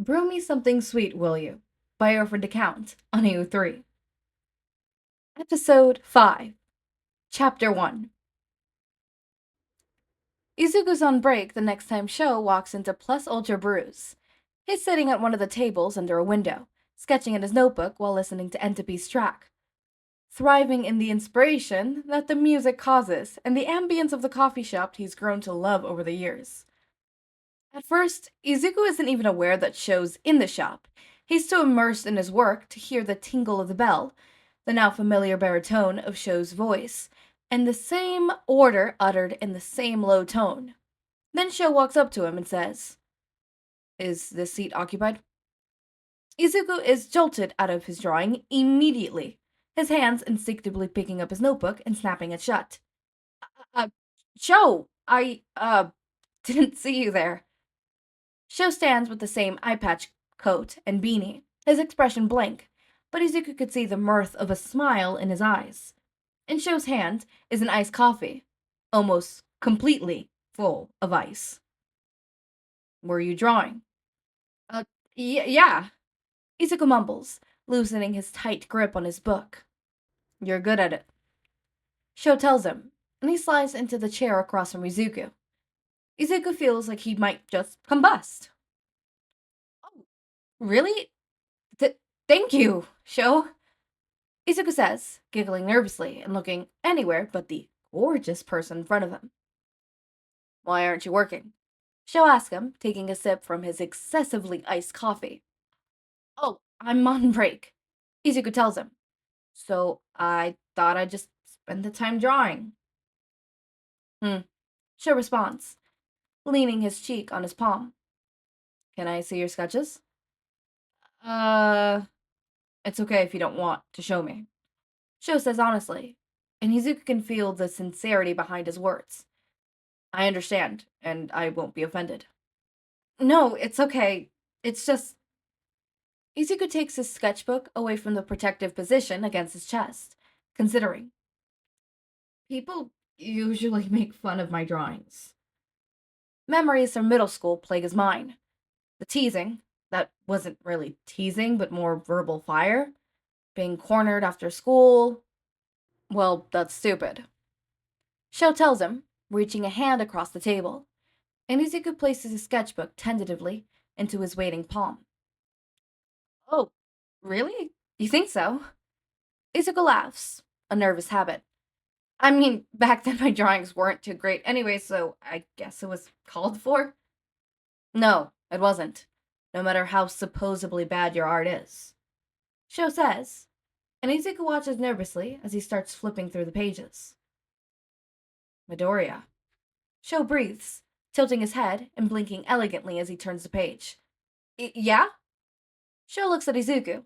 Brew me something sweet, will you? By your friend account on AO3. Episode 5, Chapter 1. Izuku's on break the next time Shou walks into Plus Ultra Brews. He's sitting at one of the tables under a window, sketching in his notebook while listening to Entropy's track, thriving in the inspiration that the music causes and the ambience of the coffee shop he's grown to love over the years. At first, Izuku isn't even aware that Shou's in the shop. He's too immersed in his work to hear the tingle of the bell, the now familiar baritone of Shou's voice, and the same order uttered in the same low tone. Then Shou walks up to him and says, "Is this seat occupied?" Izuku is jolted out of his drawing immediately, his hands instinctively picking up his notebook and snapping it shut. Uh, Shou, I didn't see you there. Shou stands with the same eye patch coat and beanie, his expression blank, but Izuku could see the mirth of a smile in his eyes. In Shou's hand is an iced coffee, almost completely full of ice. Were you drawing? Uh, yeah. Izuku mumbles, loosening his tight grip on his book. You're good at it. Shou tells him, and he slides into the chair across from Izuku. Izuku feels like he might just combust. Oh, really? Thank you, Shou. Izuku says, giggling nervously and looking anywhere but the gorgeous person in front of him. Why aren't you working? Shou asks him, taking a sip from his excessively iced coffee. Oh, I'm on break, Izuku tells him. So I thought I'd just spend the time drawing. Shou responds, leaning his cheek on his palm. Can I see your sketches? Uh, it's okay if you don't want to show me. Shou says honestly, and Izuku can feel the sincerity behind his words. I understand, and I won't be offended. No, it's okay. It's just. Izuku takes his sketchbook away from the protective position against his chest, considering. People usually make fun of my drawings. Memories from middle school plague his mind. The teasing, that wasn't really teasing, but more verbal fire. Being cornered after school. Well, that's stupid. Shou tells him, reaching a hand across the table, and Izuku places his sketchbook tentatively into his waiting palm. Oh, really? You think so? Izuku laughs, a nervous habit. I mean, back then my drawings weren't too great anyway, so I guess it was called for. No, it wasn't, no matter how supposedly bad your art is. Shou says, and Izuku watches nervously as he starts flipping through the pages. Midoriya. Shou breathes, tilting his head and blinking elegantly as he turns the page. Yeah? Shou looks at Izuku,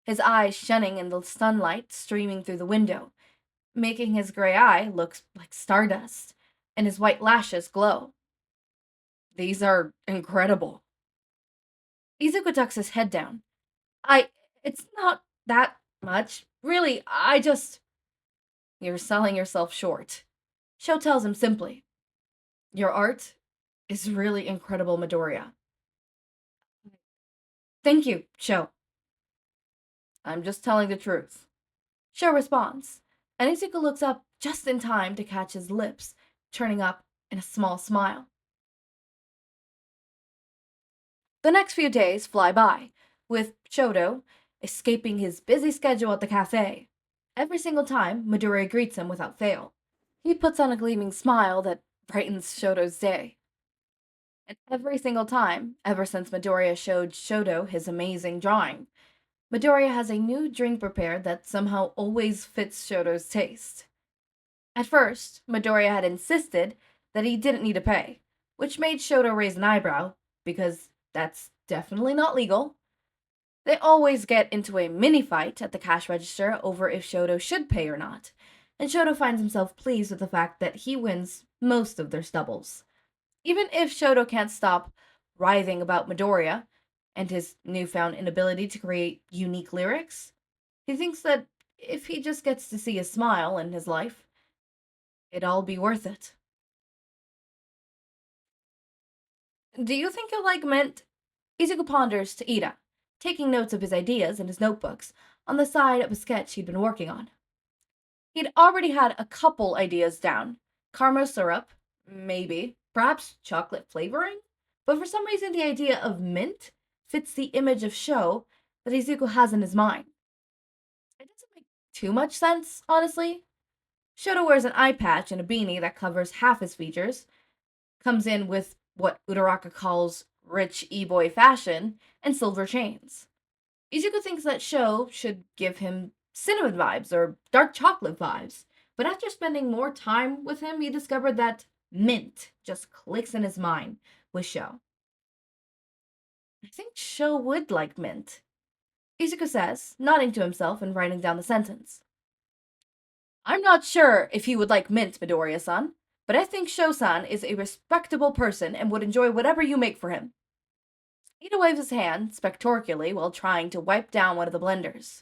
his eyes shunning in the sunlight streaming through the window, making his gray eye look like stardust, and his white lashes glow. These are incredible. Izuku tucks his head down. It's not that much. Really, I just. You're selling yourself short. Shou tells him simply. Your art is really incredible, Midoriya. Thank you, Shou. I'm just telling the truth. Shou responds, and Izuku looks up just in time to catch his lips turning up in a small smile. The next few days fly by, with Shouto escaping his busy schedule at the cafe. Every single time, Midoriya greets him without fail. He puts on a gleaming smile that brightens Shouto's day. And every single time, ever since Midoriya showed Shouto his amazing drawing, Midoriya has a new drink prepared that somehow always fits Shouto's taste. At first, Midoriya had insisted that he didn't need to pay, which made Shouto raise an eyebrow, because that's definitely not legal. They always get into a mini fight at the cash register over if Shouto should pay or not, and Shouto finds himself pleased with the fact that he wins most of their stubbles. Even if Shouto can't stop writhing about Midoriya and his newfound inability to create unique lyrics, he thinks that if he just gets to see a smile in his life, it'd all be worth it. Do you think you'll like mint? Izuku ponders to Ida, taking notes of his ideas in his notebooks on the side of a sketch he'd been working on. He'd already had a couple ideas down: caramel syrup, maybe, perhaps chocolate flavoring, but for some reason the idea of mint fits the image of Shou that Izuku has in his mind. It doesn't make too much sense, honestly. Shouto wears an eye patch and a beanie that covers half his features, comes in with what Uraraka calls rich e-boy fashion, and silver chains. Izuku thinks that Shou should give him cinnamon vibes or dark chocolate vibes, but after spending more time with him, he discovered that mint just clicks in his mind with Shou. I think Shou would like mint, Izuku says, nodding to himself and writing down the sentence. I'm not sure if he would like mint, Midoriya-san, but I think Shou-san is a respectable person and would enjoy whatever you make for him. Ida waves his hand spectacularly while trying to wipe down one of the blenders.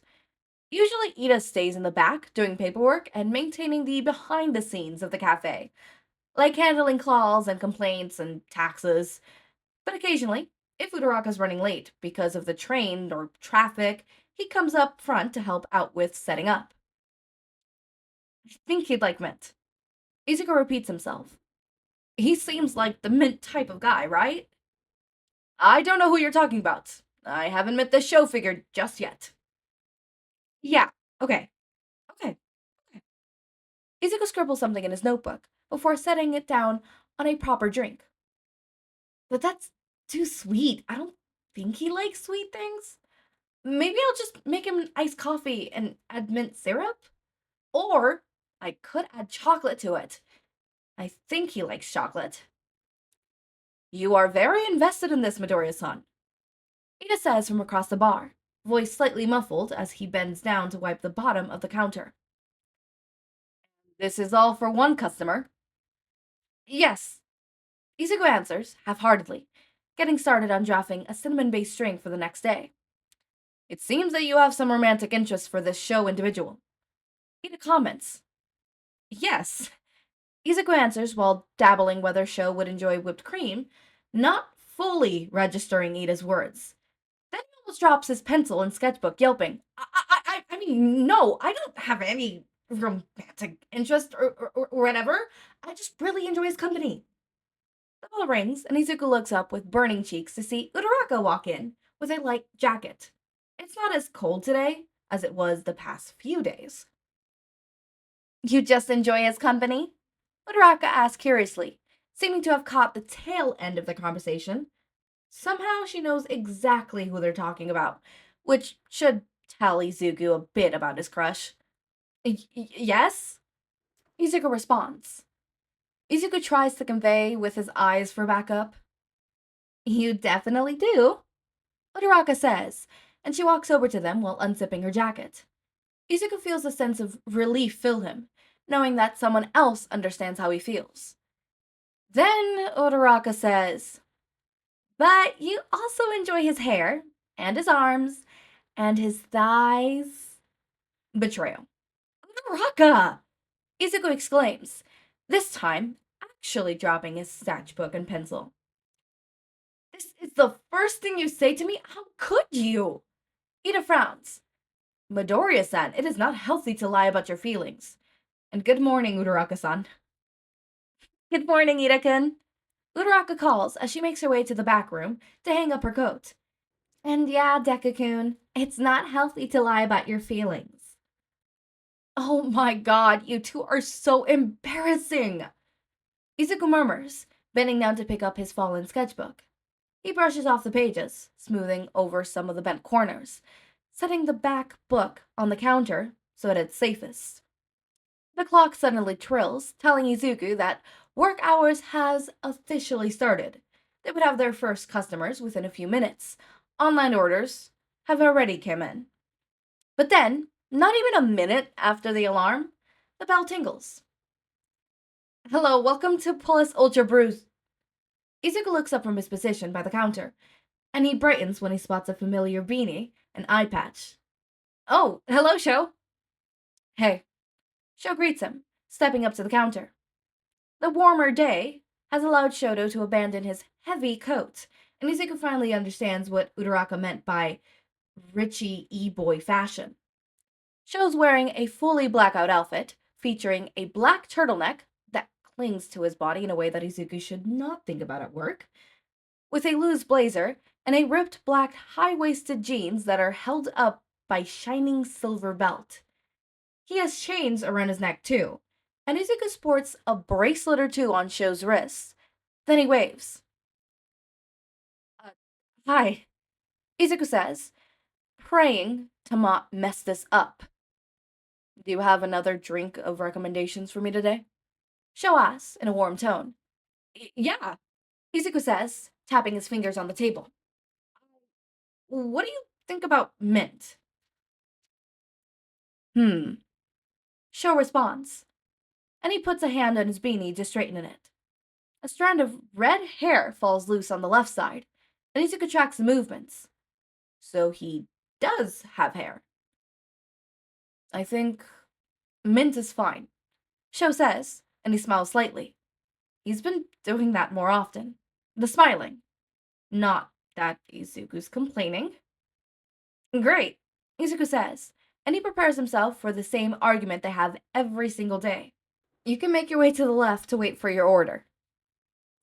Usually, Ida stays in the back doing paperwork and maintaining the behind the scenes of the cafe, like handling calls and complaints and taxes. But occasionally, if Uraraka's running late because of the train or traffic, he comes up front to help out with setting up. I think he'd like mint. Izuku repeats himself. He seems like the mint type of guy, right? I don't know who you're talking about. I haven't met this show figure just yet. Yeah, okay, okay, okay. Izuku scribbles something in his notebook before setting it down on a proper drink. But that's too sweet. I don't think he likes sweet things. Maybe I'll just make him an iced coffee and add mint syrup? Or I could add chocolate to it. I think he likes chocolate. You are very invested in this, Midoriya-san, Ida says from across the bar, voice slightly muffled as he bends down to wipe the bottom of the counter. This is all for one customer. Yes, Izuku answers, half-heartedly, getting started on drafting a cinnamon-based drink for the next day. It seems that you have some romantic interest for this Shou individual. Ida comments. Yes, Izuku answers while dabbling whether Shou would enjoy whipped cream, not fully registering Ida's words. Then he almost drops his pencil and sketchbook, yelping, I mean, no, I don't have any romantic interest or whatever. I just really enjoy his company. The bell rings, and Izuku looks up with burning cheeks to see Uraraka walk in with a light jacket. It's not as cold today as it was the past few days. You just enjoy his company? Uraraka asked curiously, seeming to have caught the tail end of the conversation. Somehow she knows exactly who they're talking about, which should tell Izuku a bit about his crush. Yes? Izuku responds. Izuku tries to convey with his eyes for backup. You definitely do, Uraraka says, and she walks over to them while unzipping her jacket. Izuku feels a sense of relief fill him, knowing that someone else understands how he feels. Then Uraraka says, but you also enjoy his hair, and his arms, and his thighs. Betrayal. Uraraka! Izuku exclaims, this time actually dropping his sketchbook and pencil. This is the first thing you say to me? How could you? Ida frowns. Midoriya-san, it is not healthy to lie about your feelings. And good morning, Uraraka-san. Good morning, Ida-kun. Uraraka calls as she makes her way to the back room to hang up her coat. And yeah, Deku-kun, it's not healthy to lie about your feelings. Oh my god, you two are so embarrassing! Izuku murmurs, bending down to pick up his fallen sketchbook. He brushes off the pages, smoothing over some of the bent corners, setting the back book on the counter so that it's safest. The clock suddenly trills, telling Izuku that work hours has officially started. They would have their first customers within a few minutes. Online orders have already come in. But then, not even a minute after the alarm, the bell tingles. Hello, welcome to Plus Ultra Brews. Izuku looks up from his position by the counter, and he brightens when he spots a familiar beanie and eye patch. Oh, hello, Shou. Hey. Shou greets him, stepping up to the counter. The warmer day has allowed Shouto to abandon his heavy coat and Izuku finally understands what Uraraka meant by Richie e-boy fashion. Shou's wearing a fully blackout outfit, featuring a black turtleneck that clings to his body in a way that Izuku should not think about at work, with a loose blazer and a ripped black high-waisted jeans that are held up by shining silver belt. He has chains around his neck too, and Izuku sports a bracelet or two on Shou's wrists. Then he waves. Hi, Izuku says, praying to not mess this up. Do you have another drink of recommendations for me today? Shou asks in a warm tone. Yeah, Izuku says, tapping his fingers on the table. What do you think about mint? Shou responds, and he puts a hand on his beanie to straighten it. A strand of red hair falls loose on the left side, and Izuku tracks the movements. So he does have hair. I think mint is fine, Shou says, and he smiles slightly. He's been doing that more often. The smiling. Not that Izuku's complaining. Great, Izuku says, and he prepares himself for the same argument they have every single day. You can make your way to the left to wait for your order.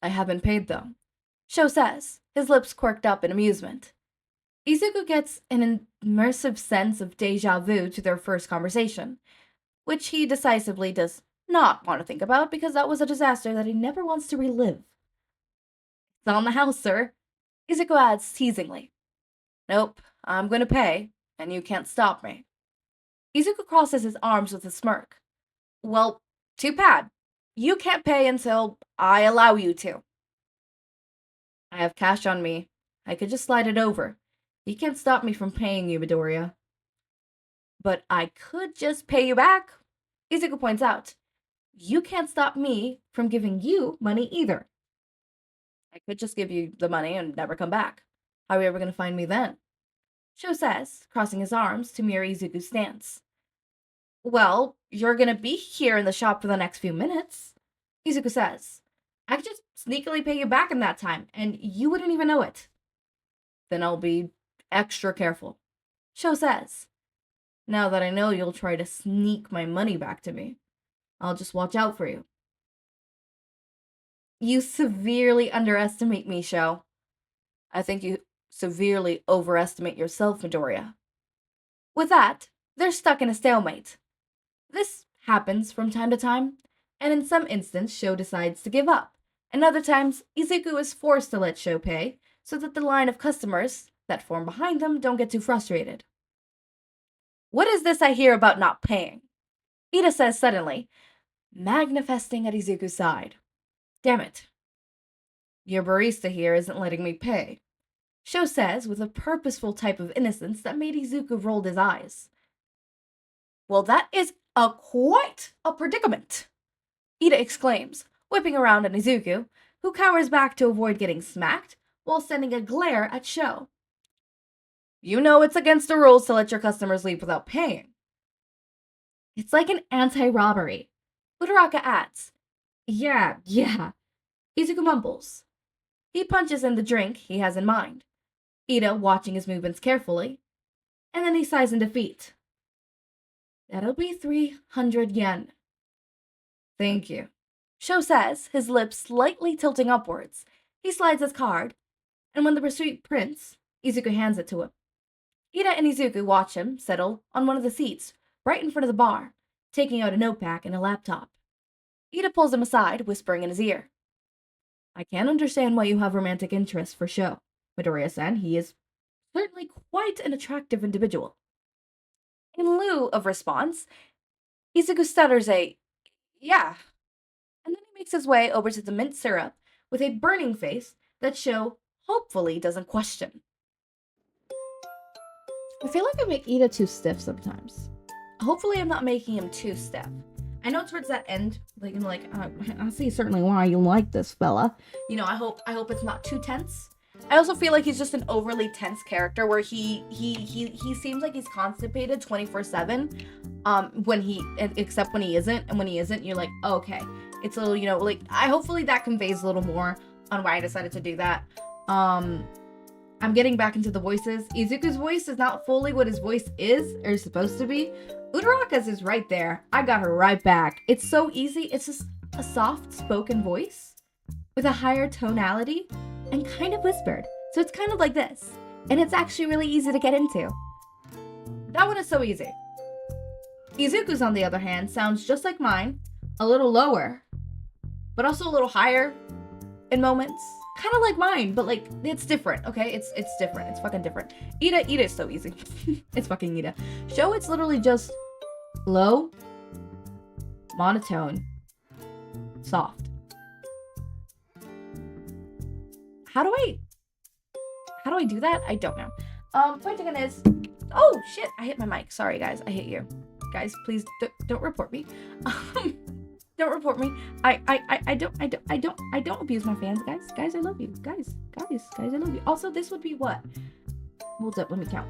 I haven't paid, though, Shou says, his lips quirked up in amusement. Izuku gets an immersive sense of deja vu to their first conversation, which he decisively does not want to think about because that was a disaster that he never wants to relive. It's on the house, sir, Izuku adds teasingly. Nope, I'm going to pay, and you can't stop me. Izuku crosses his arms with a smirk. Well, too bad. You can't pay until I allow you to. I have cash on me. I could just slide it over. You can't stop me from paying you, Midoriya. But I could just pay you back, Izuku points out. You can't stop me from giving you money either. I could just give you the money and never come back. How are you ever going to find me then? Shou says, crossing his arms to mirror Izuku's stance. Well, you're going to be here in the shop for the next few minutes, Izuku says. I could just sneakily pay you back in that time, and you wouldn't even know it. Then I'll be extra careful, Shou says. Now that I know you'll try to sneak my money back to me, I'll just watch out for you. You severely underestimate me, Shou. I think you severely overestimate yourself, Midoriya. With that, they're stuck in a stalemate. This happens from time to time, and in some instances, Shou decides to give up, and other times, Izuku is forced to let Shou pay so that the line of customers that form behind them don't get too frustrated. What is this I hear about not paying? Ida says suddenly, manifesting at Izuku's side. Damn it. Your barista here isn't letting me pay, Shou says with a purposeful type of innocence that made Izuku roll his eyes. Well, that is quite a predicament, Ida exclaims, whipping around at Izuku, who cowers back to avoid getting smacked while sending a glare at Shou. You know it's against the rules to let your customers leave without paying. It's like an anti-robbery, Uraraka adds. Yeah. Izuku mumbles. He punches in the drink he has in mind, Ida watching his movements carefully, and then he sighs in defeat. That'll be 300 yen. Thank you, Shou says, his lips slightly tilting upwards. He slides his card, and when the receipt prints, Izuku hands it to him. Ida and Izuku watch him settle on one of the seats, right in front of the bar, taking out a notepad and a laptop. Ida pulls him aside, whispering in his ear. I can't understand why you have romantic interest for Shou, Midoriya-san. He is certainly quite an attractive individual. In lieu of response, Izuku stutters a, yeah, and then he makes his way over to the mint syrup with a burning face that Shou hopefully doesn't question. I feel like I make Ida too stiff sometimes. Hopefully I'm not making him too stiff. I know towards that end, I see certainly why you like this fella. You know, I hope it's not too tense. I also feel like he's just an overly tense character where he seems like he's constipated 24/7. Except when he isn't, and when he isn't, you're like, oh, okay. It's a little, hopefully that conveys a little more on why I decided to do that. I'm getting back into the voices. Izuku's voice is not fully what his voice is or is supposed to be. Uraraka's is right there. I got her right back. It's so easy. It's just a soft spoken voice with a higher tonality and kind of whispered. So it's kind of like this. And it's actually really easy to get into. That one is so easy. Izuku's, on the other hand, sounds just like mine, a little lower, but also a little higher in moments. Kind of like mine, but like, it's different, okay? It's different. It's fucking different. Ida is so easy. It's fucking Ida. Shou, it's literally just low, monotone, soft. How do I do that? I don't know. Point taken is, oh shit, I hit my mic. Sorry guys, I hit you. Guys, please don't report me. Don't report me. I don't abuse my fans, guys. Guys, I love you. Guys, I love you. Also, this would be what? Hold up, let me count.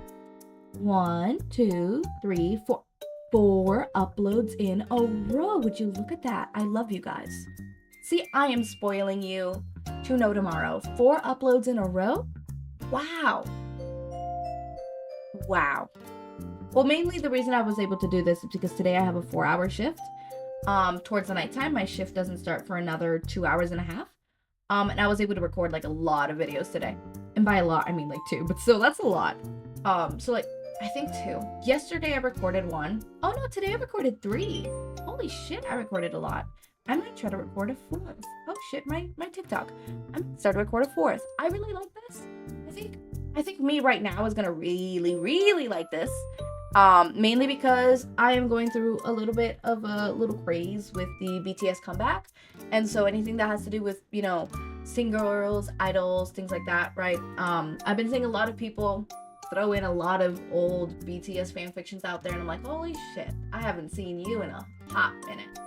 1, 2, 3, 4. 4 uploads in a row. Would you look at that? I love you guys. See, I am spoiling you to know tomorrow. 4 uploads in a row? Wow. Wow. Well, mainly the reason I was able to do this is because today I have a 4-hour shift. Towards the nighttime, my shift doesn't start for another 2 hours and a half. And I was able to record like a lot of videos today. And by a lot, I mean like 2, but still, that's a lot. So like, I think 2. Yesterday I recorded 1. Oh no, today I recorded 3. Holy shit, I recorded a lot. I might try to record a 4th. Oh shit, my TikTok. I'm gonna start to record a 4th. I really like this. I think me right now is gonna really like this. Mainly because I am going through a little bit of a little craze with the BTS comeback. And so anything that has to do with, you know, singers, idols, things like that, right? I've been seeing a lot of people throw in a lot of old BTS fan fictions out there, and I'm like, holy shit, I haven't seen you in a hot minute.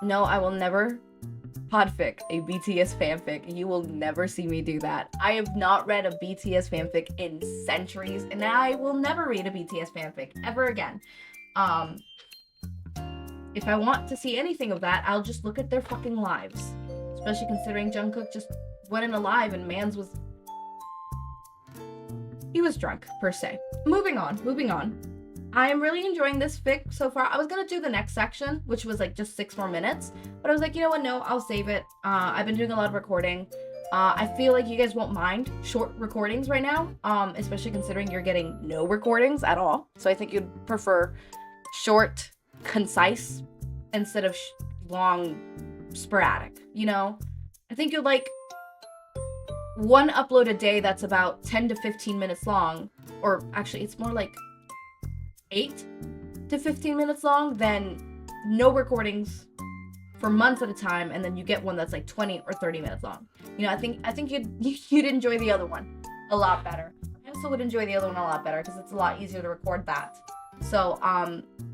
No, I will never Podfic a BTS fanfic. You will never see me do that. I have not read a BTS fanfic in centuries, and I will never read a BTS fanfic ever again. If I want to see anything of that, I'll just look at their fucking lives. Especially considering Jungkook just went in a live and Mans was... He was drunk, per se. Moving on. I am really enjoying this fic so far. I was gonna do the next section, which was like just 6 more minutes, but I was like, you know what, no, I'll save it. I've been doing a lot of recording. I feel like you guys won't mind short recordings right now, especially considering you're getting no recordings at all. So I think you'd prefer short, concise, instead of long, sporadic, you know? I think you'd like 1 upload a day that's about 10 to 15 minutes long, or actually it's more like 8 to 15 minutes long, than no recordings for months at a time, and then you get one that's like 20 or 30 minutes long. You know, I think you'd enjoy the other one a lot better. I also would enjoy the other one a lot better because it's a lot easier to record that. So,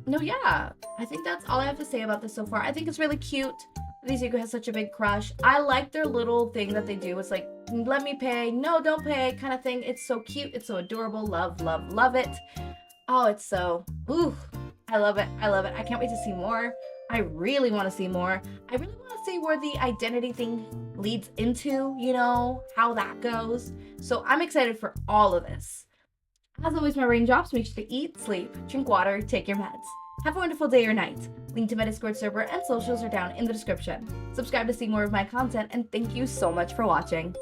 no, yeah, I think that's all I have to say about this so far. I think it's really cute that Izuku has such a big crush. I like their little thing that they do. It's like, let me pay, no, don't pay kind of thing. It's so cute. It's so adorable. Love it. Oh, it's so, ooh, I love it. I can't wait to see more. I really want to see more. I really want to see where the identity thing leads into, you know, how that goes. So I'm excited for all of this. As always, my raindrops, make sure to eat, sleep, drink water, take your meds. Have a wonderful day or night. Link to my Discord server and socials are down in the description. Subscribe to see more of my content, and thank you so much for watching.